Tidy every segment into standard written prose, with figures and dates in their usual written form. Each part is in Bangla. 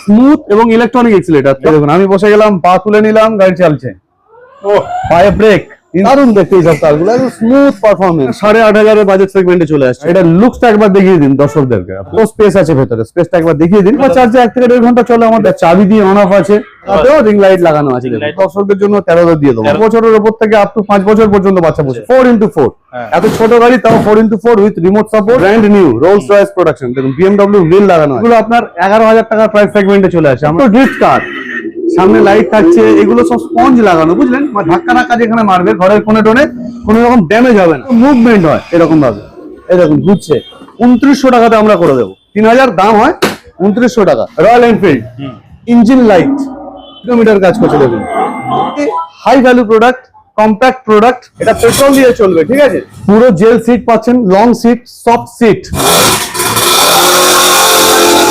স্মুথ এবং ইলেকট্রনিক এক্সিলেটর। দেখুন আমি বসে গেলাম, পা তুলে নিলাম, গাড়ি চলছে। পায়ে ব্রেক, দারুণ দেখতে এই সব কারগুলো, স্মুথ পারফরমেন্স। 8,500 এর বাজেট সেগমেন্টে চলে আসছে। এটা লুকসটা একবার দেখিয়ে দিন দর্শকদেরকে। তো স্পেস আছে ভেতরে, স্পেসটা একবার দেখিয়ে দিন। চার্জে 1 থেকে 1.5 ঘন্টা চলে। আমাদের চাবি দিয়ে অন অফ আছে, তাতেও রিং লাইট লাগানো আছে। দর্শকদের জন্য 13 দিয়ে দেবো। 1 বছরের উপর থেকে আপ টু 5 বছর পর্যন্ত বাচ্চা বসে। 4x4 এত ছোট গাড়ি, তাও 4x4 with remote support. Brand new Rolls Royce production. দেখুন BMW হুইল লাগানো আছে। এগুলো আপনার 11,000 টাকার প্রাইস সেগমেন্টে চলে আসে। আমরা ড্রিফট কার, সামনে লাইট থাকছে, এগুলো সব স্পঞ্জ লাগানো, বুঝলেন? ধাক্কা ধাক্কা যেখানে মারবে ঘরের কোণে টোনে কোনো রকম ড্যামেজ হবে না, মুভমেন্ট হয় এরকম ভাবে। এই দেখুন ঘুরছে। 2900 টাকাতে আমরা করে দেবো। 3000 দাম হয়, 2900 টাকা। Royal Enfield engine light, kilometre কাজ করছে। দেখুন high value product, compact product. এটা পেট্রোল দিয়ে চলবে, ঠিক আছে? পুরো জেল সিট পাচ্ছেন, long seat, soft seat.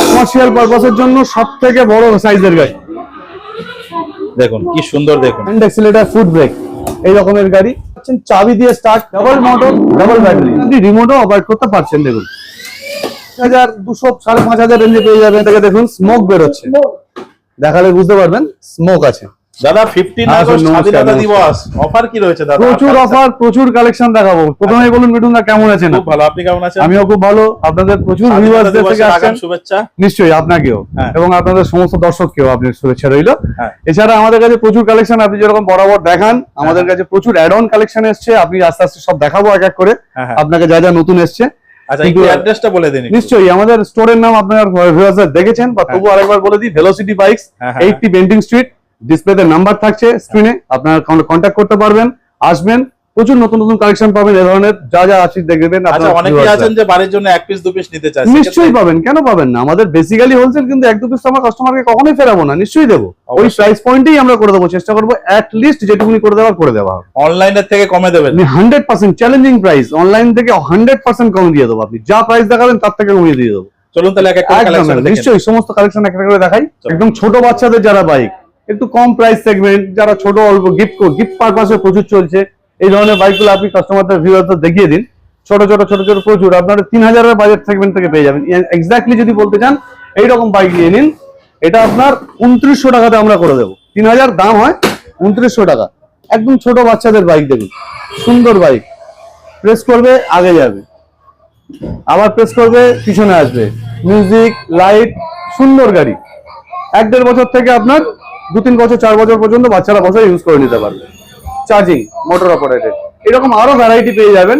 Commercial পারপাসের জন্য সব থেকে বড় সাইজের গাড়ি। দেখুন কি সুন্দর, দেখুন হ্যান্ড অ্যাক্সিলারেটর, ফুট ব্রেক, এই রকমের গাড়ি পাচ্ছেন। চাবি দিয়ে start, double motor, double battery, আপনি রিমোটও অপারেট করতে পারছেন। দেখুন 1200 5,500 রেঞ্জে পেয়ে যাবেন। এটাকে দেখুন স্মোক বের হচ্ছে, দেখালে বুঝতে পারবেন স্মোক আছে। দাদা 15 আগস্ট স্বাধীনতা দিবস অফার কি রয়েছে দাদা? প্রচুর অফার, প্রচুর কালেকশন দেখাবো। প্রথমেই বলুন মিঠুন দা কেমন আছেন? খুব ভালো, আপনি কেমন আছেন? আমিও খুব ভালো। আপনাদের প্রচুর ভিউয়ার্সদের থেকে আসছেন শুভেচ্ছা। নিশ্চয়ই আপনাকেও এবং আপনাদের সমস্ত দর্শককেও আপনাদের শুভেচ্ছা রইল। এছাড়া আমাদের কাছে প্রচুর কালেকশন, আপনি যেরকম বরাবর দেখান, আমাদের কাছে প্রচুর অ্যাড অন কালেকশন এসছে। আপনি আস্তে আস্তে সব দেখাবো এক এক করে আপনাকে, যা যা নতুন এসছে। আচ্ছা একটু অ্যাড্রেসটা বলে দিন। নিশ্চয়ই, আমাদের স্টোরের নাম আপনারা ভিউয়ার্সরা দেখেছেন, বা তবু আরেকবার বলে দিই। Velocity bikes, 80 Bentinck street. ডিসপ্লেতে নাম্বার থাকছে স্ক্রিনে, আপনারা কন্ট্যাক্ট করতে পারবেন। আসবেন, প্রচুর নতুন নতুন কালেকশন পাবেন। এই ধরনের যা যা আছে দেখবেন। আচ্ছা অনেকেই আছেন যে বাড়ির জন্য 1 পিস 2 পিস নিতে চায়, নিশ্চয়ই পাবেন, কেন পাবেন না? আমাদের বেসিক্যালি হোলসেল, কিন্তু 1-2 পিস আমার কাস্টমারকে কখনোই ফেরাবো না, নিশ্চয়ই দেবো। ওই প্রাইস পয়েন্টেই আমরা করে দেবো, চেষ্টা করবো অ্যাট লিস্ট যেটুকুনি করে দেওয়ার করে দেওয়া হবে। অনলাইনের থেকে কমে দেবেন 100% চ্যালেঞ্জিং প্রাইস। অনলাইন থেকে 100% কমে দিয়ে দেবো। আপনি যা প্রাইস দেখাবেন তার থেকে কমিয়ে দিয়ে দেবো। চলুন তাহলে এক এক করে কালেকশন দেখেন। নিশ্চয়ই সমস্ত কালেকশন এক এক করে দেখাই। একদম ছোট বাচ্চাদের যারা বাইক, একটু কম প্রাইস সেগমেন্ট, যারা ছোট অল্প গিফট পারপাসে প্রচুর চলছে, এই ধরনের বাইকগুলো আপনি কাস্টমারদের ভিউয়ারদের দেখিয়ে দিন। ছোট ছোট প্রচুর আপনারা 3000 এর বাজেট সেগমেন্ট থেকে পেয়ে যাবেন। এক্স্যাক্টলি যদি বলতে চান এইরকম বাইক নিয়ে নিন, এটা আপনার 2900 টাকাতে আমরা করে দেবো। 3000 দাম হয়, 2900 টাকা। একদম ছোট বাচ্চাদের বাইক, দেখুন সুন্দর বাইক। প্রেস করবে আগে যাবে, আবার প্রেস করবে পিছনে আসবে, মিউজিক, লাইট, সুন্দর গাড়ি। 1-1.5 বছর থেকে আপনার 2-3 বছর 4 বছর পর্যন্ত বাচ্চারা বসে ইউজ করে নিতে পারবে। চার্জিং, মোটর অপারেটেড, এরকম আরো ভ্যারাইটি পেয়ে যাবেন।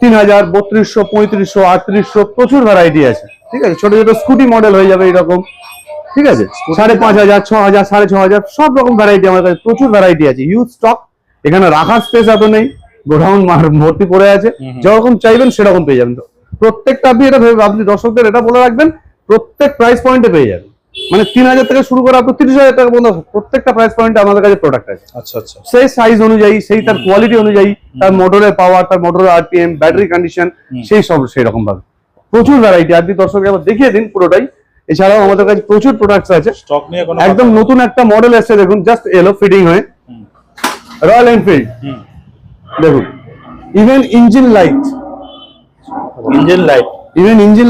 3000, 3200, 3500, 3800, প্রচুর ভ্যারাইটি আছে, ঠিক আছে? ছোট ছোট স্কুটি মডেল হয়ে যাবে এরকম, ঠিক আছে? 5,500, 6,000, 6,500 সব রকম ভ্যারাইটি আমার কাছে প্রচুর ভ্যারাইটি আছে। হিউজ স্টক, এখানে রাখার স্পেস এত নেই, গোডাউন ভর্তি পড়ে আছে। যেরকম চাইবেন সেরকম পেয়ে যাবেন। প্রত্যেকটা আপনি এটা আপনি দর্শকদের এটা বলে রাখবেন, প্রত্যেক প্রাইস পয়েন্টে পেয়ে যাবেন। মানে 3000 থেকে শুরু করে আপনি 30,000 টাকা পর্যন্ত প্রত্যেকটা প্রাইস পয়েন্টে আমাদের কাছে প্রোডাক্ট আছে। আচ্ছা আচ্ছা, সেই সাইজ অনুযায়ী, সেই তার কোয়ালিটি অনুযায়ী, তার মোটরের পাওয়ার, তার মোটরের আরপিএম, ব্যাটারি কন্ডিশন, সেই সব সেই রকম ভাবে প্রচুর ভ্যারাইটি। আপনি দর্শকদের আবার দেখিয়ে দিন পুরোটাই। এছাড়াও আমাদের কাছে প্রচুর প্রোডাক্টস আছে। স্টক নিয়ে কোনো একদম নতুন একটা মডেল এসেছে, দেখুন জাস্ট এলো ফিটিং হয়ে, রয়্যাল এনফিল্ড। দেখুন ইভেন ইঞ্জিন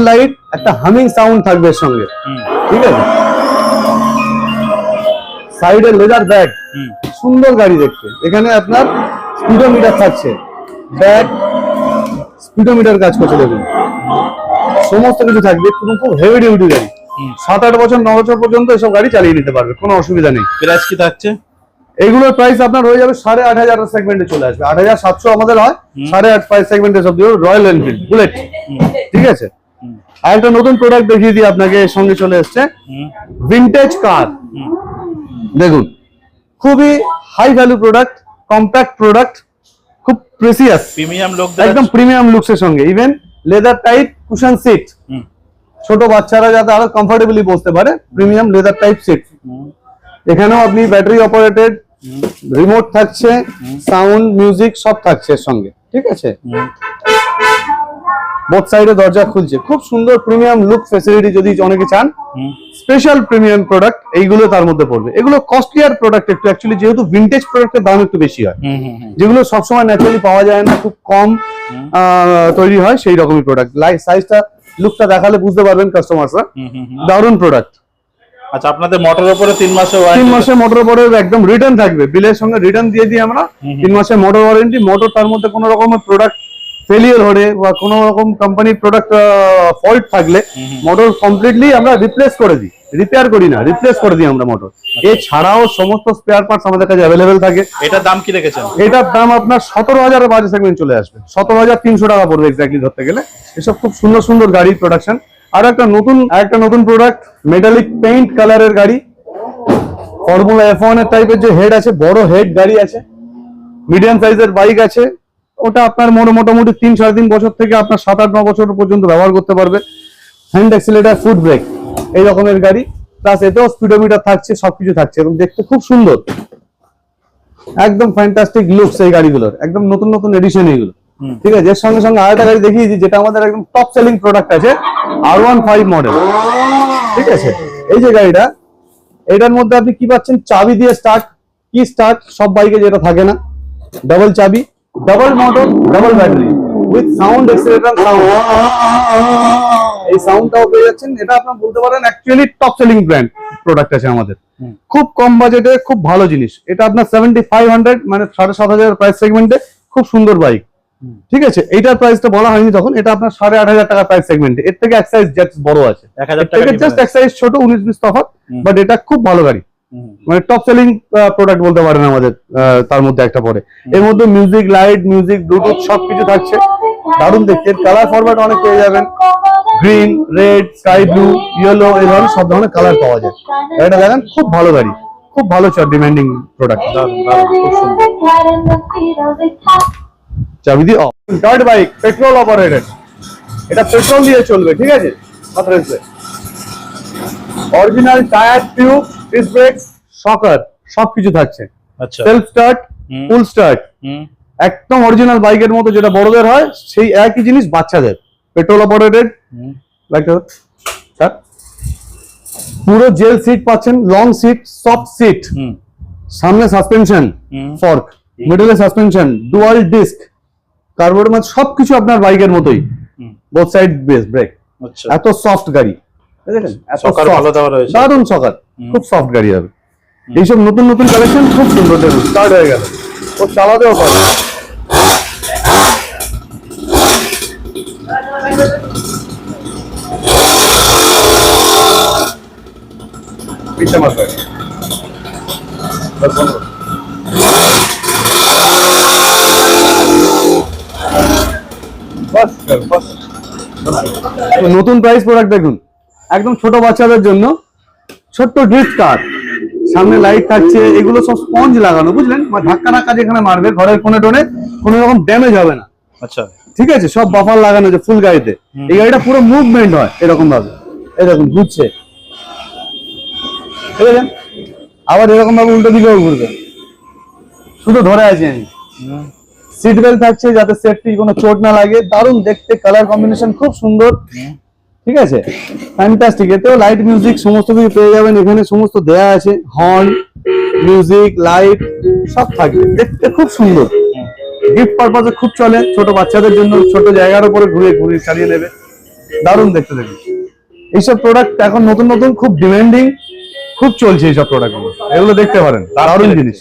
লাইট, একটা হামিং সাউন্ড থাকবে এর সঙ্গে, ঠিক আছে? সাইডে লেদার ব্যাগ, সুন্দর গাড়ি দেখতে। এখানে আপনার স্পিডোমিটার থাকছে, ব্যাগ স্পিডোমিটার কাজ করছে, দেখুন সমস্ত কিছু থাকবে। খুব হেভি ডিউটি গাড়ি, 7-8 বছর 9 বছর পর্যন্ত এসব গাড়ি চালিয়ে নিতে পারবে, কোনো অসুবিধা নেই। প্রাইস কি থাকছে? এইগুলোর প্রাইস আপনার হয়ে যাবে 8,500 সেগমেন্টে চলে আসবে। 8,700 আমাদের হয়, 8,500 সেগমেন্টে সব দিয়ে রয়্যাল এনফিল্ড বুলেট, ঠিক আছে? আর একটা নতুন প্রোডাক্ট দেখিয়ে দিই আপনাকে, এর সঙ্গে চলে এসছে ভিনটেজ কার। দেখুন খুবই high value product, compact product, খুব প্রিসিয়াস, প্রিমিয়াম লুক, একদম প্রিমিয়াম লুকস এর সঙ্গে। Even leather type cushion seat, ছোট বাচ্চারা যাতে আরো কমফোর্টেবলি বসতে পারে, প্রিমিয়াম লেদার টাইপ সিট। এখানেও আপনি ব্যাটারি অপারেটেড, রিমোট থাকছে, সাউন্ড, মিউজিক সব থাকছে এর সঙ্গে, ঠিক আছে? বোথ সাইডে দরজা খুলছে, খুব সুন্দর প্রিমিয়াম লুক ফ্যাসিলিটি যদি অনেকে চান। স্পেশাল প্রিমিয়াম প্রোডাক্ট এইগুলো তার মধ্যে পড়বে। এগুলো কস্টলিয়ার প্রোডাক্ট একটু, অ্যাকচুয়ালি যেহেতু ভিনটেজ প্রোডাক্টের দাম একটু বেশি হয়, যেগুলো সবসময় ন্যাচারালি পাওয়া যায় না, খুব কম তৈরি হয়, সেই রকমই প্রোডাক্ট। সাইজটা, লুকটা দেখালে বুঝতে পারবেন কাস্টমাররা। দারুণ প্রোডাক্ট, আচ্ছা, আপনাদের মোটরের উপরে 3 মাসের 3 ওয়ারেন্টি। মাসের মোটর পরে একদম রিটার্ন থাকবে, বিলের সঙ্গে রিটার্ন দিয়ে দিই আমরা। 3 মাসের মোটর ওয়ারেন্টি। মোটর তার মধ্যে কোনো রকমের প্রোডাক্ট ফেলিয়ার হলে বা কোনো রকম কোম্পানির প্রোডাক্ট ফল্ট থাকলে মোটর কমপ্লিটলি আমরা রিপ্লেস করে দিই, রিপেয়ার করি না, রিপ্লেস করে দিই আমরা মোটর। এছাড়াও সমস্ত স্পেয়ার পার্টস আমাদের কাছে অ্যাভেলেবেল থাকে। এটার দাম কি রেখেছেন? এটার দাম আপনার 17,000 এর বাজেট সেগমেন্ট চলে আসবে, 17,300 টাকা পড়বে এক্স্যাক্টলি ধরতে গেলে। এসব খুব সুন্দর সুন্দর গাড়ির প্রোডাকশন। আর একটা নতুন প্রোডাক্ট, মেটালিক পেইন্ট কালারের গাড়ি, ফর্মুলা F1 এর টাইপের যে হেড আছে, বড় হেড গাড়ি আছে, মিডিয়াম সাইজের বাইক আছে। ওটা আপনার মোটামুটি 3-3.5 বছর থেকে আপনার 7-8-9 বছর পর্যন্ত ব্যবহার করতে পারবে। হ্যান্ড অ্যাক্সিলারেটর, ফুট ব্রেক, এই রকমের গাড়ি। প্লাস এতেও স্পিডোমিটার থাকছে, সবকিছু থাকছে এবং দেখতে খুব সুন্দর, একদম ফ্যান্টাস্টিক লুকস এই গাড়িগুলোর, একদম নতুন এডিশন এইগুলো। ঠিক আছে, এর সঙ্গে সঙ্গে আরেকটা গাড়ি দেখিয়েছি যেটা আমাদের একদম টপ সেলিং প্রোডাক্ট আছে, R15 মডেল। ঠিক আছে, এই যে গাড়িটা, এটার মধ্যে আপনি কি পাচ্ছেন, চাবি দিয়ে স্টার্ট, কি স্টার্ট, সব বাইকে যেটা থাকে না, ডাবল চাবি, double motor, double battery with sound accelerator sound. এই সাউন্ডটাও পেয়ে যাচ্ছেন। এটা আপনারা বলতে পারেন actually top selling brand product আছে আমাদের, খুব কম বাজেটে খুব ভালো জিনিস। এটা আপনার 7500 মানে 7,500 প্রাইস সেগমেন্টে খুব সুন্দর বাইক। ঠিক আছে, এইটার প্রাইসটা বলা হয়নি তখন, এটা আপনার 8,500 টাকা প্রাইস সেগমেন্টে। এর থেকে এক সাইজ জাস্ট বড় আছে, 1000 এর টাকা থেকে জাস্ট এক সাইজ ছোট, 19-20 তফাৎ। বাট এটা খুব ভালো গাড়ি, মানে টপ সেলিং প্রোডাক্ট বলতে পারেন আমাদের। তার মধ্যে একটা পরে, এর মধ্যে মিউজিক, লাইট, মিউজিক, ব্লুটুথ সবকিছু থাকছে। দারুণ দেখতে। কালার ফরম্যাট অনেক পেয়ে যাবেন, green, red, sky blue, yellow, এই ধরনের সব ধরনের কালার পাওয়া যায়। এটা দেখেন, খুব ভালো গাড়ি, খুব ভালো ডিমান্ডিং প্রোডাক্ট। খুব সুন্দর। চাবি দিয়ে off. Dirt bike, petrol operated, এটা পেট্রোল দিয়ে চলবে। ঠিক আছে, original tyre, tube, disc brake, shocker সবকিছু থাকছে। আচ্ছা, সেলফ স্টার্ট, ফুল স্টার্ট, একদম অরিজিনাল বাইকের মতো যেটা বড়দের হয় সেই একই জিনিস বাচ্চাদের। পেট্রোল অপারেটেড, পুরো জেল সিট পাচ্ছেন, লং সিট, সফট সিট, সামনে সাসপেনশন ফর্ক, মিডলে সাসপেনশন, ডুয়াল ডিস্ক, কার্বোর্ডের মধ্যে সবকিছু আপনার বাইকের মতোই, বোথ সাইড বেস ব্রেক। আচ্ছা, এত সফট গাড়ি, দেখেন, এত সকার ভালো দেওয়া রয়েছে। দারুণ সকার, খুব সফট গাড়ি হবে। এইসব নতুন কালেকশন খুব সুন্দর। দেখুন, স্টার্ট হয়ে গেল, ও চালাতেও পারে। নতুন প্রাইস প্রোডাক্ট দেখুন, একদম ছোট বাচ্চাদের জন্য ছোট্ট ড্রিফট কার, সামনে লাইট থাকছে, এগুলো সব স্পঞ্জ লাগানো, বুঝলেন, মানে ধাক্কা যেখানে মারবে ঘরের কোণে টোনে কোনো রকম ড্যামেজ হবে না। আচ্ছা, ঠিক আছে, সব বাফার লাগানো আছে ফুল গাড়িতে। এই গাড়িটা পুরো মুভমেন্ট হয় এরকম ভাবে, এই দেখুন ঘুরছে, ঠিক আছে, আবার এরকম ভাবে উল্টো দিকেও ঘুরবে, শুধু ধরে আছি আমি। সিট বেল্ট থাকছে যাতে সেফটি কোনো চোট না লাগে। দারুণ দেখতে, কালার কম্বিনেশন খুব সুন্দর। ঠিক আছে, ফ্যান্টাস্টিক। এতেও লাইট, মিউজিক সমস্ত কিছু পেয়ে যাবেন এখানে, সমস্ত দেয়া আছে, হর্ন, মিউজিক, লাইট সব থাকবে, দেখতে খুব সুন্দর। গিফট পারপাসে খুব চলে, ছোট বাচ্চাদের জন্য, ছোট জায়গার উপরে ঘুরে চালিয়ে নেবে, দারুণ দেখতে। দেখুন, এইসব প্রোডাক্ট এখন নতুন খুব ডিমান্ডিং, খুব চলছে এইসব প্রোডাক্ট গুলো, এগুলো দেখতে পারেন, দারুণ জিনিস।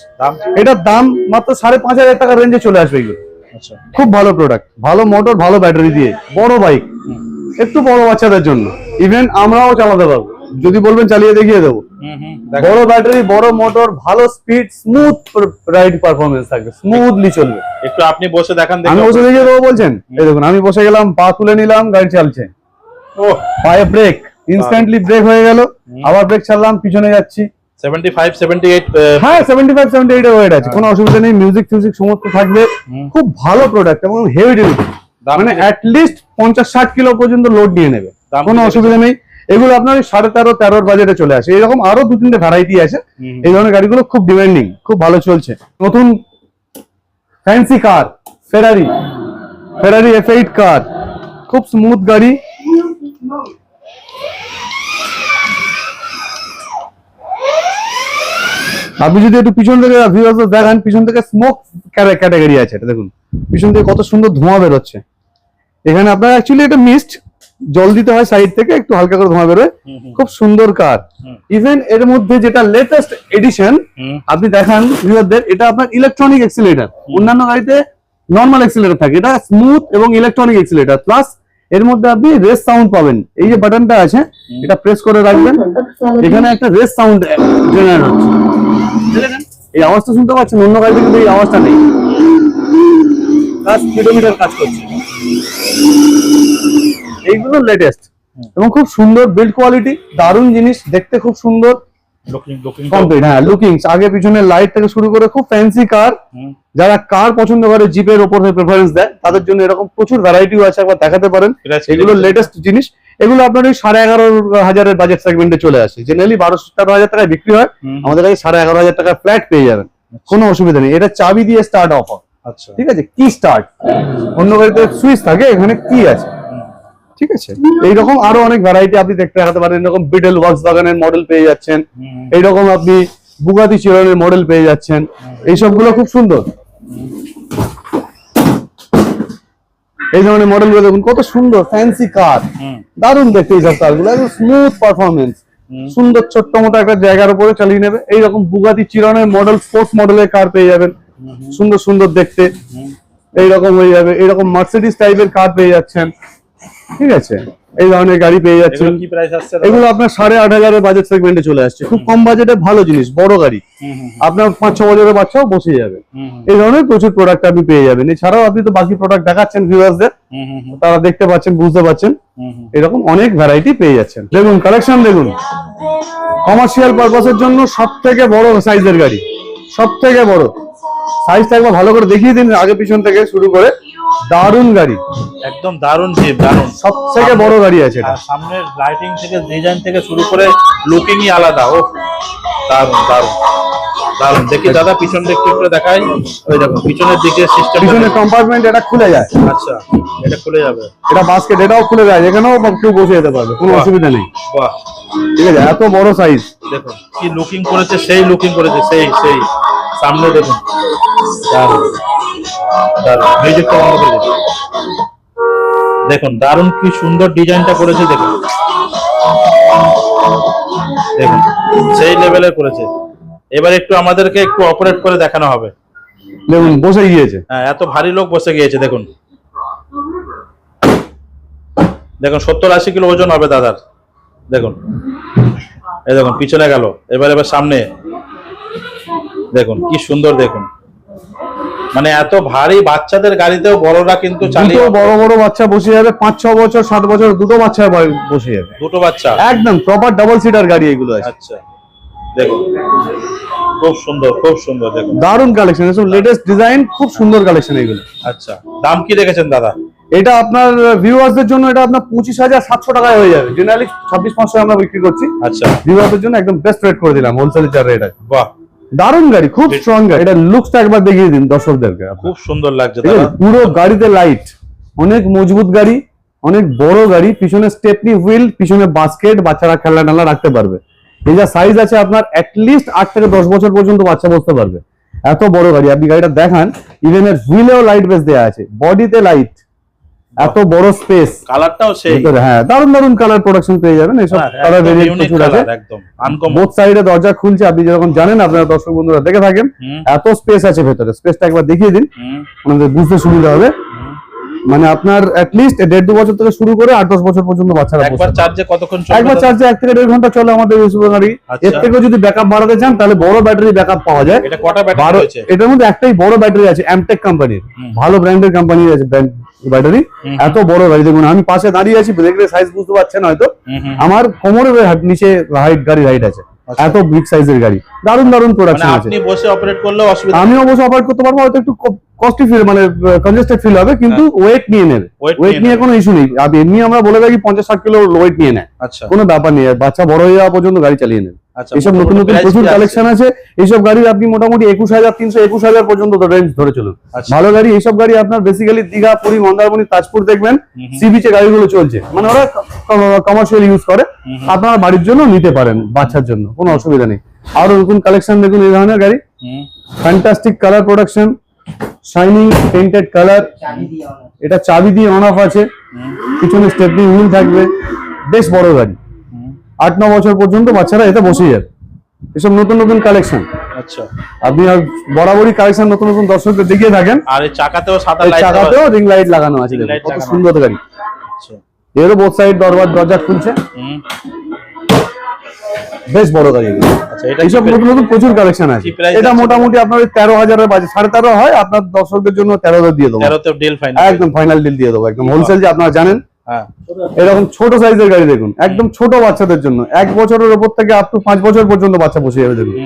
এটার দাম মাত্র 5,500 টাকা রেঞ্জে চলে আসবে এগুলো। আচ্ছা, খুব ভালো প্রোডাক্ট, ভালো মোটর, ভালো ব্যাটারি দিয়ে, বড় বাইক, একটু বড় বাচ্চাদের জন্য, ইভেন আমরাও চালাতে পারবো, যদি বলবেন চালিয়ে দেখিয়ে দেবো। বড় ব্যাটারি, বড় মোটর, ভালো স্পিড, স্মুথ রাইড পারফরমেন্স থাকবে, স্মুথলি চলবে। একটু আপনি বসে দেখান। আমি বসে দেখিয়ে দেবো বলছেন? এই দেখুন, আমি বসে গেলাম, পা তুলে নিলাম, গাড়ি চালছে, পায়ে ব্রেক, ইনস্ট্যান্টলি ব্রেক হয়ে গেল, আবার ব্রেক ছাড়লাম, পিছনে যাচ্ছি। 75, 78, হ্যাঁ 75-78 এর ওয়েট আছে, কোনো অসুবিধা নেই। মিউজিক ফিউজিক সমস্ত থাকবে, খুব ভালো প্রোডাক্ট এবং হেভি ডিউটি, মানে অ্যাট লিস্ট 50-60 কিলো পর্যন্ত লোড নিয়ে নেবে, কোনো অসুবিধা নেই। এগুলো আপনার 13.5-13 বাজেটে চলে আসে। এরকম আরো 2-3টে ভ্যারাইটি আছে, এই ধরনের গাড়িগুলো খুব ডিমান্ডিং, খুব ভালো চলছে। নতুন ফ্যান্সি কার, ফেরারি F8 কার, খুব স্মুথ গাড়ি। আপনি যদি একটু পিছন থেকে ভিউয়ার্স দেখেন, পিছন থেকে স্মোক ক্যাটাগরি আছে, এটা দেখুন পিছন থেকে কত সুন্দর ধোঁয়া বেরোচ্ছে। এখানে আপনার অ্যাকচুয়ালি এটা মিস্ট, জল দিতে হয় সাইড থেকে, একটু হালকা করে ধোঁয়া বেরোয়। খুব সুন্দর কার। ইভেন এর মধ্যে যেটা লেটেস্ট এডিশন আপনি দেখান ভিউয়ারদের, এটা আপনার ইলেকট্রনিক এক্সিলারেটর। অন্যান্য গাড়িতে নর্মাল এক্সিলারেটর থাকে, এটা স্মুথ এবং ইলেকট্রনিক এক্সিলারেটর, প্লাস এর মধ্যে আপনি রেস সাউন্ড পাবেন। এই যে বাটনটা আছে, এটা প্রেস করে রাখবেন, এখানে একটা রেস সাউন্ড জেনারেট হচ্ছে, দেখেন এই আওয়াজটা শুনতে পাচ্ছেন, অন্য গাড়িতে কিন্তু এই আওয়াজটা নেই। স্পিডোমিটার কাজ করছে। এইগুলো লেটেস্ট এবং খুব সুন্দর বিল্ড কোয়ালিটি, দারুণ জিনিস, দেখতে খুব সুন্দর কমপ্লিট। হ্যাঁ, লুকিং আগে পিছনে লাইট থেকে শুরু করে খুব ফ্যান্সি কার। যারা কার পছন্দ করে, জিপের উপর প্রেফারেন্স দেয়, তাদের জন্য এরকম প্রচুর ভ্যারাইটিও আছে, একবার দেখাতে পারেন। এগুলো লেটেস্ট জিনিস, এগুলো আপনার ওই 11,500 বাজেট সেগমেন্টে চলে আসে। জেনারেলি 12-13,000 টাকায় বিক্রি হয়, আমাদের কাছে 11,500 টাকা ফ্ল্যাট পেয়ে যাবেন, কোনো অসুবিধা নেই। এটা চাবি দিয়ে স্টার্ট অফার, ঠিক আছে, কি স্টার্ট। অন্য গাড়িতে সুইচ থাকে, এখানে কি আছে, ঠিক আছে। এইরকম আরো অনেক ভ্যারাইটি আপনি দেখতে দেখাতে পারেন। এরকম বিডল ওয়াক্সওয়াগনের মডেল পেয়ে যাচ্ছেন, এইরকম আপনি বুগাতি চিরনের মডেল পেয়ে যাচ্ছেন, এইসব গুলো খুব সুন্দর। এই ধরনের মডেল গুলো দেখুন, কত সুন্দর ফ্যান্সি কার, দারুণ দেখতে এইসব কারগুলো, একদম স্মুথ পারফরমেন্স, সুন্দর ছোট্ট মোটো একটা জায়গার উপরে চালিয়ে নেবে। এইরকম বুগাতি চিরনের মডেল, স্পোর্টস মডেলের কার পেয়ে যাবেন, সুন্দর সুন্দর দেখতে, এইরকম হয়ে যাবে। এইরকম মার্সিডিজ টাইপের কার পেয়ে যাচ্ছেন, ঠিক আছে, এই ধরনের গাড়ি পেয়ে যাচ্ছেন। এগুলো আপনার 8,500 বাজেট সেগমেন্টে চলে আসছে, খুব কম বাজেটে ভালো জিনিস, বড় গাড়ি, আপনার 5-6 বছরের বাচ্চাও বসে যাবে। এই ধরনের প্রচুর প্রোডাক্ট আপনি পেয়ে যাবেন। এছাড়াও আপনি তো বাকি প্রোডাক্ট দেখাচ্ছেন ভিউয়ার্সদের, তারা দেখতে পাচ্ছেন, বুঝতে পারছেন, এরকম অনেক ভ্যারাইটি পেয়ে যাচ্ছেন। দেখুন কালেকশন, দেখুন কমার্শিয়াল পারপাসের জন্য সব থেকে বড় সাইজের গাড়ি, সব থেকে বড় সাইজটা একবার ভালো করে দেখিয়ে দিন, আগে পিছন থেকে শুরু করে। দারুণ গাড়ি, একদম দারুণ জিপ, দারুণ, সব থেকে বড় গাড়ি আছে এটা। সামনের লাইটিং থেকে, ডিজাইন থেকে শুরু করে লুকিংই আলাদা। ও দারুণ দারুণ দারুণ। দেখি দাদা পিছন দিকটা একটু দেখাই। ওই দেখো পিছনের দিকে সিস্টেম, পিছনের কম্পার্টমেন্ট এটা খুলে যায়। আচ্ছা, এটা খুলে যাবে, এটা বাস্কেট, এটাও খুলে যায়, এখানেও কেউ বসে যেতে পারবে, কোনো অসুবিধা নেই। বাহ, ঠিক আছে, এত বড় সাইজ। দেখুন কি লুকিং করেছে, সেই লুকিং করেছে, সেই সামনে দেখুন, দারুণ দারুণ। মিউজিকটা বন্ধ করে দিন। দেখুন দারুণ কি সুন্দর ডিজাইনটা করেছে, দেখুন দেখুন সেই লেভেলের করেছে। এবার একটু আমাদেরকে একটু অপারেট করে দেখানো হবে। দেখুন বসে গিয়েছে, হ্যাঁ, এত ভারী লোক বসে গিয়েছে। দেখুন দেখুন 70-80 কিলো ওজন হবে দাদার। দেখুন এই দেখুন পিছনে গেল, এবার সামনে দেখুন কি সুন্দর। দেখুন মানে এত ভারী বাচ্চাদের গাড়িতেও বড়রা কিন্তু চালিয়ে, বড় বড় বাচ্চা বসে যাবে, 5-6 বছর 7 বছর দুটো বাচ্চা বসে যাবে, দুটো বাচ্চা, একদম প্রপার ডাবল সিটার গাড়ি এগুলো আছে। আচ্ছা দেখুন খুব সুন্দর, খুব সুন্দর। দেখুন দারুণ কালেকশন, এসব লেটেস্ট ডিজাইন, খুব সুন্দর কালেকশন এগুলো। আচ্ছা, দাম কি রেখেছেন দাদা? এটা আপনার ভিউয়ার্সদের জন্য এটা আপনার 25,700 টাকায় হয়ে যাবে। জেনারেলি 26,500 আমরা বিক্রি করছি। আচ্ছা, ভিউয়ার্সদের জন্য একদম বেস্ট রেট করে দিলাম, হোলসেল রেট আছে। বাহ, দারুণ গাড়ি, খুব স্ট্রং গাড়ি। এটা লুকসটা একবার দেখিয়ে দিন দর্শকদেরকে। খুব সুন্দর লাগছে দাদা। পুরো গাড়িতে লাইট, অনেক মজবুত গাড়ি, অনেক বড় গাড়ি, পিছনে স্টেপনি হুইল, পিছনে বাস্কেট, বাচ্চারা খেলনা টেলনা রাখতে পারবে। এই যা সাইজ আছে আপনার অ্যাটলিস্ট 8 থেকে 10 বছর পর্যন্ত বাচ্চা বসতে পারবে, এত বড় গাড়ি। আপনি গাড়িটা দেখান, ইভেন এর হুইলেও লাইট বেস দেওয়া আছে, বডিতে লাইট, এত বড় স্পেস, কালারটাও সেই। হ্যাঁ, দারুণ দারুণ কালার প্রোডাকশন পেয়ে যাবেন। এইসব কালার ভেরিয়েন্ট প্রচুর আছে, একদম আনকমন। বোথ সাইডে দরজা খুলছে, আপনি যেরকম জানেন, আপনারা দর্শক বন্ধুরা দেখে থাকেন, এত স্পেস আছে ভেতরে। স্পেসটা একবার দেখিয়ে দিন, আমাদের বুঝতে সুবিধা হবে। মানে আপনার অ্যাটলিস্ট 1.5-2 বছর থেকে শুরু করে 8-10 বছর পর্যন্ত বাচ্চারা একবার চার্জে কতক্ষণ চলে? একবার চার্জে 1 থেকে 1.5 ঘন্টা চলে আমাদের এই সুপার গাড়ি। এর থেকে যদি ব্যাকআপ বাড়াতে চান তাহলে বড় ব্যাটারি ব্যাকআপ পাওয়া যায়। এটা কটা ব্যাটারি রয়েছে? এটার মধ্যে একটাই বড় ব্যাটারি আছে, অ্যামটেক কোম্পানির, ভালো ব্র্যান্ডের কোম্পানি আছে ব্যাটারি। এত বড় গাড়ি দেখুন, আমি পাশে দাঁড়িয়ে আছি, দেখলে সাইজ বুঝতে পারছেন হয়তো, আমার কোমরের নিচে গাড়ি হাইট আছে, এত বিগ সাইজের গাড়ি। দারুণ দারুণ প্রোডাকশন আছে। আপনি বসে অপারেট করলেও অসুবিধা, আমি অবশ্য অপারেট করতে পারবো, হয়তো একটু কস্টলি ফিল, মানে কনজেস্টেড ফিল হবে, কিন্তু ওয়েট নিয়ে নেবে, ওয়েট নিয়ে কোনো ইস্যু নেই। এমনি আমরা বলে থাকি 50-60 কিলো ওয়েট নিয়ে নেয়, কোনো ব্যাপার নেই, বাচ্চা বড় হয়ে যাওয়া পর্যন্ত গাড়ি চালিয়ে নেবে। এইসব নতুন নতুন প্রচুর কালেকশন আছে। এইসব গাড়ি আপনি মোটামুটি 21,300-21,000 পর্যন্ত রেঞ্জ ধরে চলুন, ভালো গাড়ি। এইসব গাড়ি আপনার বেসিক্যালি দীঘা, পুরী, মন্দারমণি, তাজপুর দেখবেন সি বিচে গাড়িগুলো চলছে, মানে ওরা কমার্শিয়াল ইউজ করে। আপনারা বাড়ির জন্য নিতে পারেন, বাচ্চার জন্য কোনো অসুবিধা নেই। আরো নতুন কালেকশন দেখুন, এই ধরনের গাড়ি, fantastic colour production, shining painted colour, এটা চাবি দিয়ে অন অফ আছে, পিছনে স্টেপনি হুইল থাকবে, বেশ বড় গাড়ি। 8-9 বছর পর্যন্ত বাচ্চারা এতে বসে যাবে। এসব নতুন নতুন কালেকশন, আচ্ছা। আপনি আর বরাবরই কালেকশন নতুন নতুন দর্শকদের দেখিয়ে থাকেন। আর এই চাকাতেও সাদা এই লাইট, চাকাতেও রিং লাইট লাগানো আছে, Ring light কত লাগানো সুন্দর গাড়ি। আচ্ছা। এরও বোথ সাইড দরজা খুলছে, বেশ বড় গাড়ি। আচ্ছা, এটা এইসব নতুন নতুন প্রচুর কালেকশন আছে। কি price এটা আছে? মোটামুটি আপনার 13,000-এর বাজে, 13.5 হয়, আপনার দর্শকদের জন্য 13 দিয়ে দেবো। 13 তে ডিল ফাইনাল, একদম ফাইনাল ডিল দিয়ে দেবো, একদম হোলসেল, যে আপনারা জানেন। হ্যাঁ, এরকম ছোট সাইজের গাড়ি দেখুন, একদম ছোট বাচ্চাদের জন্য, 1 বছরের উপর থেকে আপ টু 5 বছর পর্যন্ত বাচ্চা বসে যাবে। দেখুন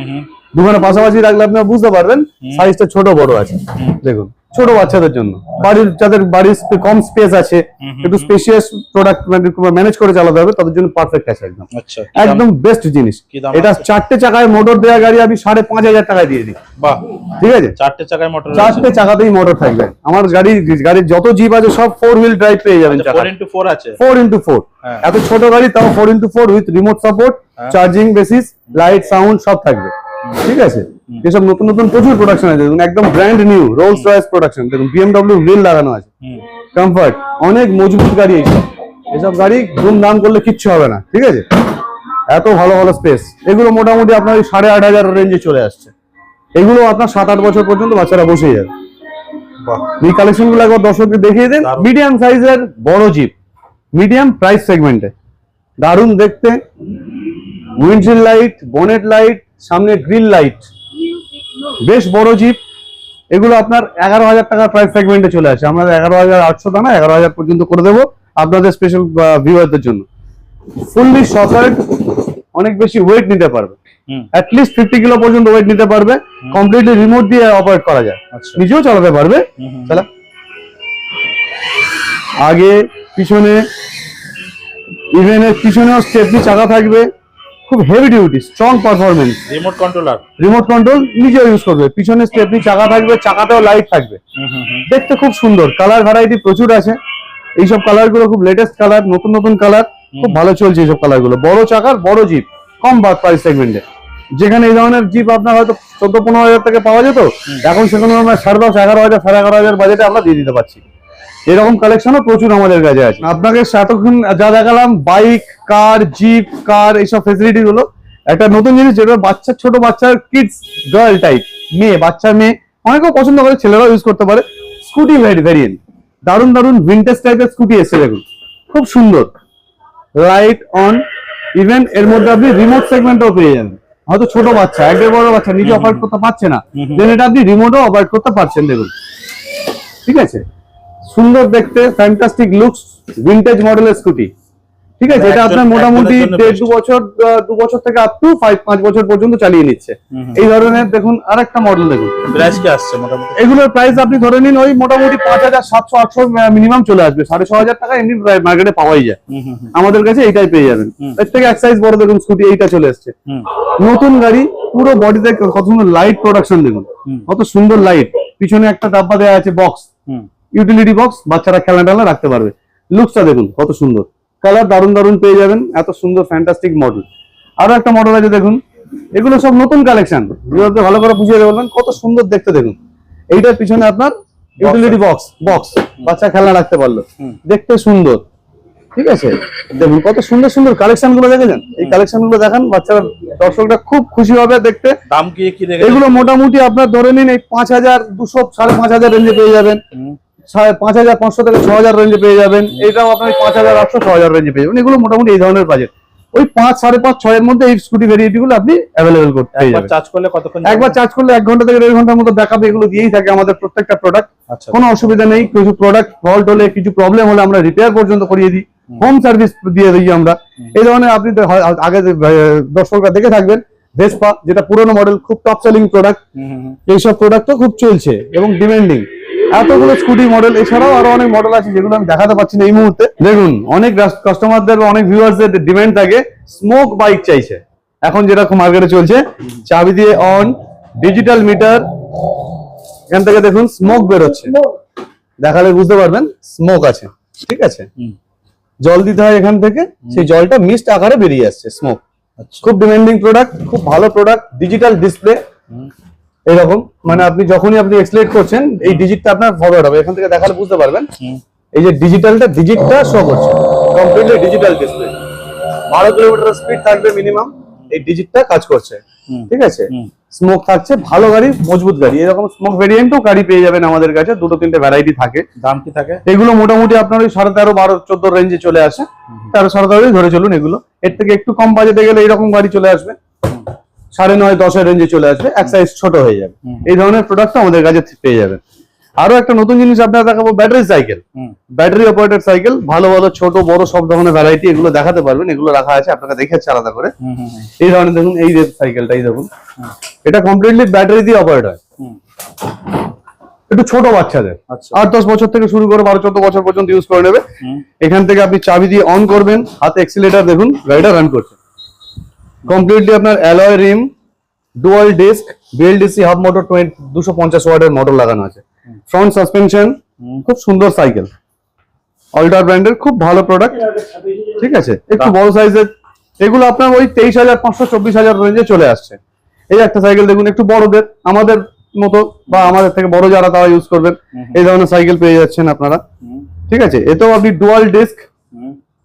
দুখানে পাশাপাশি রাখলে আপনারা বুঝতে পারবেন সাইজটা ছোট বড় আছে। দেখুন ছোট বাচ্চাদের জন্য, যাদের বাড়ির কম স্পেস আছে, একটু স্পেশিয়াস প্রোডাক্ট ম্যানেজ করে চালাতে হবে, তাদের জন্য পারফেক্ট আছে একদম। আচ্ছা, একদম বেস্ট জিনিস। কি দাম এটা আছে? 4টে চাকায় মোটর দেওয়া গাড়ি আমি 5,500 টাকায় দিয়ে দিই। বাহ, ঠিক আছে, 4টে চাকায় মোটর, 4টে চাকাতেই মোটর থাকবে। আমার গাড়ির যত জিপ আছে সব 4 হুইল ড্রাইভ পেয়ে যাবেন। 4x4 আছে, 4x4, হ্যাঁ। এত ছোট গাড়ি তাও 4x4 with remote support, charging basis, light, sound সব থাকবে। ঠিক আছে, এসব নতুন নতুন প্রচুর প্রোডাকশন আছে। দেখুন একদম brand new Rolls Royce production. দেখুন BMW হুইল লাগানো আছে, কমফর্ট, অনেক মজবুত গাড়ি। এসব গাড়ি দাম করলে কিচ্ছু হবে না। ঠিক আছে, এত ভালো ভালো স্পেস। এগুলো মোটামুটি আপনার 8,500 রেঞ্জে চলে আসছে। এগুলো আপনার 7-8 বছর পর্যন্ত বাচ্চারা বসে যাবে। বাহ, এই কালেকশন গুলো একবার দর্শককে দেখিয়ে দেন। মিডিয়াম সাইজের বড় জিপ, মিডিয়াম প্রাইস সেগমেন্টে, দারুণ দেখতে। উইন্ডশিল্ড লাইট, বনেট লাইট, সামনে গ্রিল লাইট, বেশ বড় জিপ। এগুলো আপনার 11,000 টাকার প্রাইস সেগমেন্টে চলে আসে। আমরা 11,800 টাকা 11,000 পর্যন্ত করে দেবো আপনাদের স্পেশাল ভিউয়ারদের জন্য। ফুললি সকার্ড, অনেক বেশি ওয়েট নিতে পারবে, অ্যাটলিস্ট 50 কিলো পর্যন্ত ওয়েট নিতে পারবে। কমপ্লিটলি রিমোট দিয়ে অপারেট করা যায়, আচ্ছা। নিজেও চালাতে পারবে। চালা, আগে পিছনে, ইভেন এর পিছনেও স্টেপনি চাকা থাকবে, খুব heavy duty, strong performance. Remote controller, remote control নিজেও ইউজ করবে। পিছনে স্টেপনি চাকা থাকবে, চাকাতেও লাইট থাকবে। দেখতে খুব সুন্দর, কালার ভ্যারাইটি প্রচুর আছে। এইসব কালার গুলো খুব লেটেস্ট কালার, নতুন নতুন কালার, খুব ভালো চলছে এইসব কালার গুলো। বড় চাকার বড় জিপ, কম প্রাইস সেগমেন্টে। যেখানে এই ধরনের জিপ আপনার হয়তো 14-15 থেকে পাওয়া যেত, এখন সেখানে আমরা 10,500, 11,000, 11,500 বাজেটে আমরা দিয়ে দিতে পারছি। এরকম কালেকশনও প্রচুর আমাদের কাছে আছে। আপনাকে এতক্ষণ যা দেখালাম, বাইক, কার, জিপ, কার, এইসব ফেসিলিটি গুলো, একটা নতুন জিনিস যেটা ছোট বাচ্চার কিডস গার্ল টাইপ, বাচ্চা মেয়ে অনেকেও পছন্দ করে, ছেলেরাও ইউজ করতে পারে। স্কুটি ভেরিয়েন্ট, দারুণ দারুণ ভিনটেজ টাইপের স্কুটি এসে দেখুন, খুব সুন্দর। লাইট অন, ইভেন এর মধ্যে আপনি রিমোট সেগমেন্টও পেয়ে যাবেন। হয়তো ছোট বাচ্চা, একদম বড় বাচ্চা নিজে অপারেট করতে পারছে না, দেন এটা আপনি রিমোটও অপারেট করতে পারছেন। দেখুন, ঠিক আছে, সুন্দর দেখতে, ফ্যান্টাস্টিক লুকস, ভিনটেজ মডেলের স্কুটি। ঠিক আছে, এটা আপনার মোটামুটি 1.5-2 বছর থেকে আপ টু 5 বছর পর্যন্ত চালিয়ে নিচ্ছে। এই ধরনের দেখুন আরেকটা মডেল দেখুন, প্রাইস কি আসছে মোটামুটি? এগুলোর প্রাইস আপনি ধরে নিন ওই মোটামুটি 5,700-800 মিনিমাম চলে আসবে। 6,500 টাকা এমনি মার্কেটে পাওয়াই যায়, আমাদের কাছে এইটাই পেয়ে যাবেন। এর থেকে এক সাইজ বড় দেখুন স্কুটি, এইটা চলে এসছে। নতুন গাড়ি, পুরো বডিতে কত সুন্দর লাইট প্রোডাকশন দেখুন, কত সুন্দর লাইট। পিছনে একটা ডাব্বা দেওয়া আছে, বক্স, ইউটিলিটি বক্স, বাচ্চারা খেলনা টেলনা রাখতে পারবে। লুকসটা দেখুন কত সুন্দর, কালার দারুণ দারুণ পেয়ে যাবেন। এত সুন্দর ফ্যান্টাস্টিক মডেল। আরো একটা মডেল আছে দেখুন, এগুলো সব নতুন কালেকশন, ভালো করে বুঝিয়ে বলবেন কত সুন্দর দেখতে। দেখুন এইটার পিছনে আপনার ইউটিলিটি বক্স, বাচ্চা খেলনা রাখতে পারলো, দেখতে সুন্দর। ঠিক আছে, দেখুন কত সুন্দর সুন্দর কালেকশন গুলো দেখেছেন। এই কালেকশন গুলো দেখান, বাচ্চারা দর্শকরা খুব খুশি হবে দেখতে। দাম কি এগুলো মোটামুটি আপনার ধরে নিন এই 5,200, 5,500 রেঞ্জে পেয়ে যাবেন। 5,500 থেকে 6,000 রেঞ্জে পেয়ে যাবেন। এটাও আপনার 5,800, 6,000 রেঞ্জে পেয়ে যাবেন। এগুলো মোটামুটি এই ধরনের বাজেট, ওই 5, 5.5, 6 এর মধ্যে এই স্কুটি ভেরিয়েন্ট গুলো আপনি অ্যাভেলেবল করতে পেয়ে যাবেন। চার্জ করলে কতক্ষণ? একবার চার্জ করলে 1 ঘন্টা থেকে 1.5 ঘন্টার মতো ব্যাকআপ এগুলো দিয়েই থাকে আমাদের প্রত্যেকটা প্রোডাক্ট। কোনো অসুবিধা নেই। কিছু প্রোডাক্ট ফল্ট হলে, কিছু প্রবলেম হলে আমরা রিপেয়ার পর্যন্ত করিয়ে দিই, হোম সার্ভিস দিয়ে দিই আমরা। এই ধরনের আপনি আগে দর্শকরা দেখে থাকবেন, ভেসপা যেটা পুরোনো মডেল, খুব টপ সেলিং প্রোডাক্ট। এইসব প্রোডাক্টও খুব চলছে এবং ডিমান্ডিং। এতগুলো স্কুটি মডেল, এছাড়াও আরো অনেক মডেল আছে যেগুলো আমি দেখাতে পারছি না এই মুহূর্তে। দেখুন অনেক কাস্টমারদের বা অনেক ভিউয়ার্সদের ডিমান্ড থাকে, স্মোক বাইক চাইছে। এখন যেটা মার্কেটে চলছে, চাবি দিয়ে অন, ডিজিটাল মিটার, এখান থেকে দেখুন স্মোক বেরোচ্ছে, দেখালে বুঝতে পারবেন স্মোক আছে। ঠিক আছে, জল দিতে হয় এখান থেকে, সেই জলটা মিস্ট আকারে বেরিয়ে আসছে স্মোক। খুব ডিমান্ডিং প্রোডাক্ট, খুব ভালো প্রোডাক্ট। ডিজিটাল ডিসপ্লে, এরকম মানে আপনি যখনই আপনি এক্সিলারেট করছেন এই ডিজিটটা আপনার ফরওয়ার্ড হবে, এখান থেকে দেখালে বুঝতে পারবেন। এই যে ডিজিটটা শো করছে, completely digital display. 12 kilometre speed থাকবে মিনিমাম, এই ডিজিটটা কাজ করছে। ঠিক আছে, স্মোক থাকছে, ভালো গাড়ি, মজবুত গাড়ি। এরকম স্মোক ভেরিয়েন্টও গাড়ি পেয়ে যাবেন আমাদের কাছে, 2-3টে ভ্যারাইটি থাকে। দাম কি থাকে? এগুলো মোটামুটি আপনার ওই 13.5, 12, 14 রেঞ্জে চলে আসে। 13-14 ধরে চলুন। এগুলো এর থেকে একটু কম বাজেটে গেলে এরকম গাড়ি চলে আসবে 9.5, 10 রেঞ্জে চলে আসবে, এক সাইজ ছোট হয়ে যাবে। এই ধরনের প্রোডাক্ট আমাদের কাছে পেয়ে যাবেন। আরো একটা নতুন জিনিস আপনারা দেখাবো, battery cycle, battery operated cycle. ভালো ভালো ছোট বড় সব ধরনের ভ্যারাইটি এগুলো দেখাতে পারবেন। এগুলো রাখা আছে, আপনারা দেখাচ্ছি আলাদা করে। এই ধরনের দেখুন, এই যে সাইকেলটাই দেখুন, এটা কমপ্লিটলি ব্যাটারি দিয়ে অপারেট হয়। একটু ছোট বাচ্চাদের 8-10 বছর থেকে শুরু করে 12-14 বছর পর্যন্ত ইউজ করে নেবে। এখান থেকে আপনি চাবি দিয়ে অন করবেন, হাতে এক্সিলারেটর দেখুন, গাড়িটা রান করছে। কমপ্লিটলি আপনার alloy rim, dual disk, BLDC hub motor 250 ওয়াটের মোটর লাগানো আছে। ফ্রন্ট সাসপেনশন, খুব সুন্দর সাইকেল, অল্টার ব্র্যান্ডের, খুব ভালো প্রোডাক্ট। ঠিক আছে, একটু বড় সাইজের। এগুলো আপনার ওই 23,500, 24,000 রেঞ্জে চলে আসছে। এই একটা সাইকেল দেখুন, একটু বড়দের, আমাদের মতো বা আমাদের থেকে বড় যারা তারা ইউজ করবেন, এই ধরনের সাইকেল পেয়ে যাচ্ছেন আপনারা। ঠিক আছে, এতেও আপনি ডুয়াল ডিস্ক,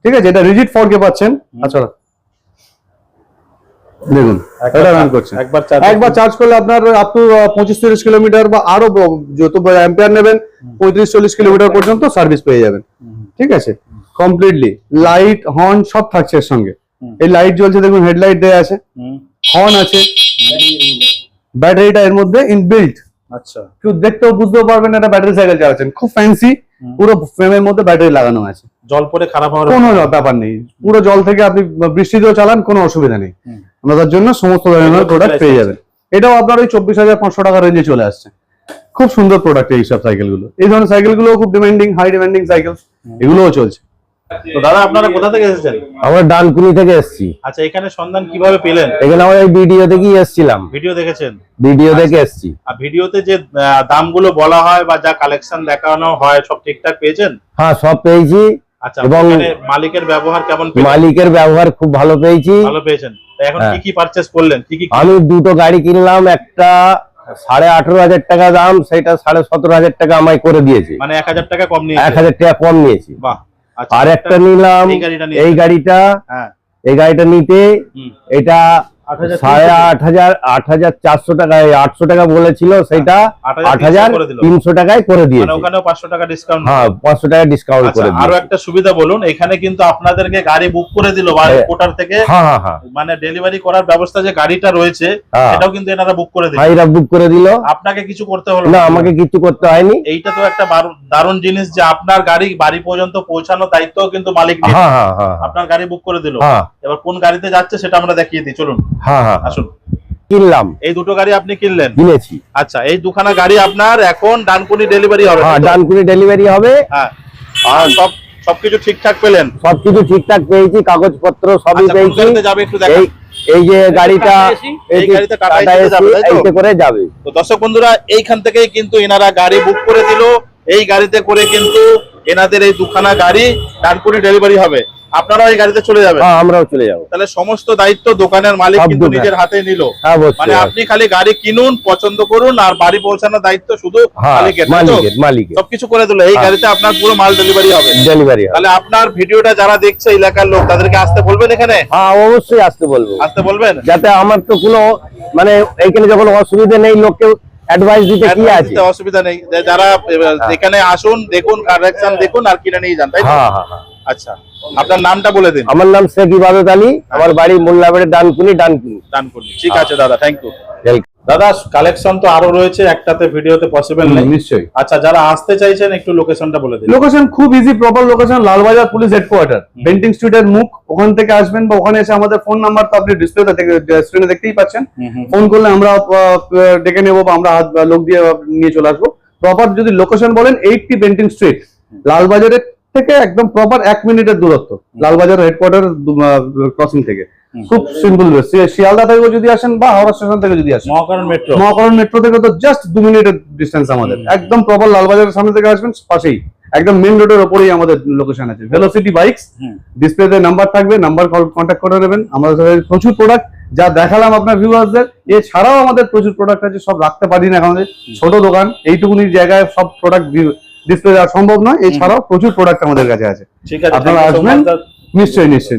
ঠিক আছে, এটা রিজিড ফর্কে পাচ্ছেন। আচ্ছা দেখুন, এটা রান করছে। একবার চার্জ করলে আপনার আপ টু 25-30 কিলোমিটার বা আরো যত অ্যাম্পিয়ার নেবেন 35-40 কিলোমিটার পর্যন্ত সার্ভিস পেয়ে যাবেন। ঠিক আছে, কমপ্লিটলি লাইট, হর্ন সব থাকছে এর সঙ্গে। এই লাইট জ্বলছে দেখুন, হেডলাইট দেয়া আছে, হর্ন আছে। ব্যাটারিটা এর মধ্যে ইনবিল্ট। আচ্ছা, কেউ দেখতেও বুঝতেও পারবেন এটা ব্যাটারি সাইকেল চালাচ্ছেন। খুব ফ্যান্সি, পুরো ফ্রেমের মধ্যে ব্যাটারি লাগানো আছে। জল পরে খারাপ হওয়ার কোনো ব্যাপার নেই, পুরো জল থেকে আপনি বৃষ্টিতেও চালান, কোনো অসুবিধা নেই। আমরা তার জন্য সমস্ত ধরনের প্রোডাক্ট পেয়ে যাবেন। এটাও আপনার ওই 24,500 টাকা রেঞ্জে চলে আসছে। খুব সুন্দর প্রোডাক্ট এই সব সাইকেল গুলো। এই ধরনের সাইকেল গুলো খুব ডিমান্ডিং, হাই ডিমান্ডিং সাইকেল, এগুলোও চলছে। তো দাদা আপনারা কোথা থেকে এসেছেন? আমরা ডানকুনি থেকে এসেছি। আচ্ছা, এখানে সন্ধান কিভাবে পেলেন? এখানে আমরা এই ভিডিও দেখেই এসেছিলাম। ভিডিও দেখেছেন? ভিডিও দেখে এসেছি। আর ভিডিওতে যে দামগুলো বলা হয় বা যা কালেকশন দেখানো হয় সব ঠিকঠাক পেয়েছেন? হ্যাঁ, সব পেয়েছি। আচ্ছা, এবং মালিকের ব্যবহার কেমন পেলেন? মালিকের ব্যবহার খুব ভালো পেয়েছি। ভালো পেয়েছেন। এখন কি কি পারচেজ করলেন? কি কি? আমি দুটো গাড়ি কিনলাম, একটা 18,500 টাকা দাম, সেটা 17,500 টাকা আমায় করে দিয়েছে। মানে 1,000 টাকা কম নিয়েছে। 1,000 টাকা কম নিয়েছি। বাহ। আচ্ছা, আর একটা নিলাম এই গাড়িটা। হ্যাঁ, এই গাড়িটা নিতে এটা 8,400 টাকায়, 800 টাকা বলেছিল, সেটা 8,300 টাকায় করে দিয়েছে। ওখানেও 500 টাকা ডিসকাউন্ট। হ্যাঁ, 500 টাকা ডিসকাউন্ট করে দিয়েছে। আরো একটা সুবিধা বলুন, এখানে কিন্তু আপনাদেরকে গাড়ি বুক করে দিল কোটার থেকে। মানে ডেলিভারি করার ব্যবস্থা যে গাড়িটা রয়েছে এটাও কিন্তু এনারা বুক করে দিল। ভাইরা বুক করে দিল, আপনাকে কিছু করতে হলো না? আমাকে কিছু করতে হয়নি। এইটা তো একটা দারুণ জিনিস যে আপনার গাড়ি বাড়ি পর্যন্ত পৌঁছানোর দায়িত্ব কিন্তু মালিক নিয়ে। আপনার গাড়ি বুক করে দিল। এবার কোন গাড়িতে যাচ্ছে সেটা আমরা দেখিয়ে দিই, চলুন। আসুন। কিনলাম, এই দুটো গাড়ি আপনি কিনেছি। আচ্ছা, এই দুখানা গাড়ি আপনার এখন ডানকুনি ডেলিভারি হবে? হ্যাঁ, ডানকুনি ডেলিভারি হবে। হ্যাঁ, আর সবকিছু ঠিকঠাক পেলেন? সবকিছু ঠিকঠাক পেয়েছি, কাগজপত্র সবই পেয়েছি। এই যে গাড়িটা, এই গাড়িতে টাটা এসি যাবে, তাই তো? করে যাবে। তো দর্শক বন্ধুরা, এইখান থেকেই কিন্তু এনারা গাড়ি বুক করে দিল। এই গাড়িতে করে কিন্তু এনাদের এই দুখানা গাড়ি ডানকুনি ডেলিভারি হবে। আপনারা এই গাড়িতে চলে যাবেন? হ্যাঁ, আমরাও চলে যাবো। তাহলে সমস্ত দায়িত্ব দোকানের মালিক কিন্তু নিজের হাতে নিল। মানে আপনি খালি গাড়ি কিনুন, পছন্দ করুন, আর বাড়ি পৌঁছানোর দায়িত্ব শুধু মালিকের। সবকিছু করে দিল। এই গাড়িতে আপনার পুরো মাল ডেলিভারি হবে। তাহলে আপনার ভিডিওটা যারা দেখছে এলাকার লোক, তাদেরকে আসতে বলবেন এখানে? হ্যাঁ, অবশ্যই আসতে বলবেন, যাতে আমার তো কোনো মানে এইখানে যখন অসুবিধা নেই, লোককে অ্যাডভাইস দিতে কি আছে? অসুবিধা নেই, যারা এখানে আসুন, দেখুন, কালেকশন দেখুন, আর কিনে নিয়ে যান, তাই তো? আচ্ছা, আপনার নামটা বলে দিন। আমার নাম শেখ ইবাদত আলী, আমার বাড়ি মোল্লাবাড়ি, ডানকুনি। ঠিক আছে দাদা, থ্যাংক ইউ। দাদা, কালেকশন তো আরো রয়েছে, একটাতে ভিডিওতে পসিবল নেই। নিশ্চয়ই। আচ্ছা, যারা আসতে চাইছেন একটু লোকেশনটা বলে দিন। লোকেশন খুব easy, proper location Lalbazar police headquarter, Bentinck স্ট্রিটের মুখ। ওখান থেকে আসবেন বা ওখানে এসে আমাদের ফোন নাম্বার তো আপনি ডিসপ্লেতে স্ক্রিনে দেখতেই পাচ্ছেন। ফোন করলে আমরা ডেকে নেবো বা আমরা লোক দিয়ে নিয়ে চলে আসবো। প্রপার যদি লোকেশন বলেন, 80 বেন্টিং স্ট্রিট, লালবাজারের থেকে একদম প্রপার 1 মিনিটের দূরত্ব, লালবাজার হেডকোয়ার্টার ক্রসিং থেকে। খুব সিম্পল, শিয়ালদা থেকে যদি আসেন বা হাওড়া স্টেশন থেকে যদি আসেন, মহাকরণ মেট্রো থেকে তো জাস্ট 2 মিনিটের ডিস্টেন্স আমাদের। একদম প্রপার লালবাজারের সামনে থেকে আসবেন, পাশেই একদম মেন রোডের ওপরেই আমাদের লোকেশন আছে, ভেলোসিটি বাইকস। হুম। ডিসপ্লেতে নাম্বার থাকবে, নাম্বার কল কন্ট্যাক্ট করে নেবেন। আমাদের কাছে প্রচুর প্রোডাক্ট যা দেখালাম আপনার ভিউয়ার্সদের, এছাড়াও আমাদের প্রচুর প্রোডাক্ট আছে, সব রাখতে পারি না, আমাদের ছোট দোকান, এইটুকুনি জায়গায় সব প্রোডাক্ট ডিসপ্লে দেওয়া সম্ভব নয়। এছাড়াও প্রচুর প্রোডাক্ট আমাদের কাছে আছে, ঠিক আছে, আপনারা thank you so আসবেন। much, দাদা। নিশ্চয়ই নিশ্চয়ই।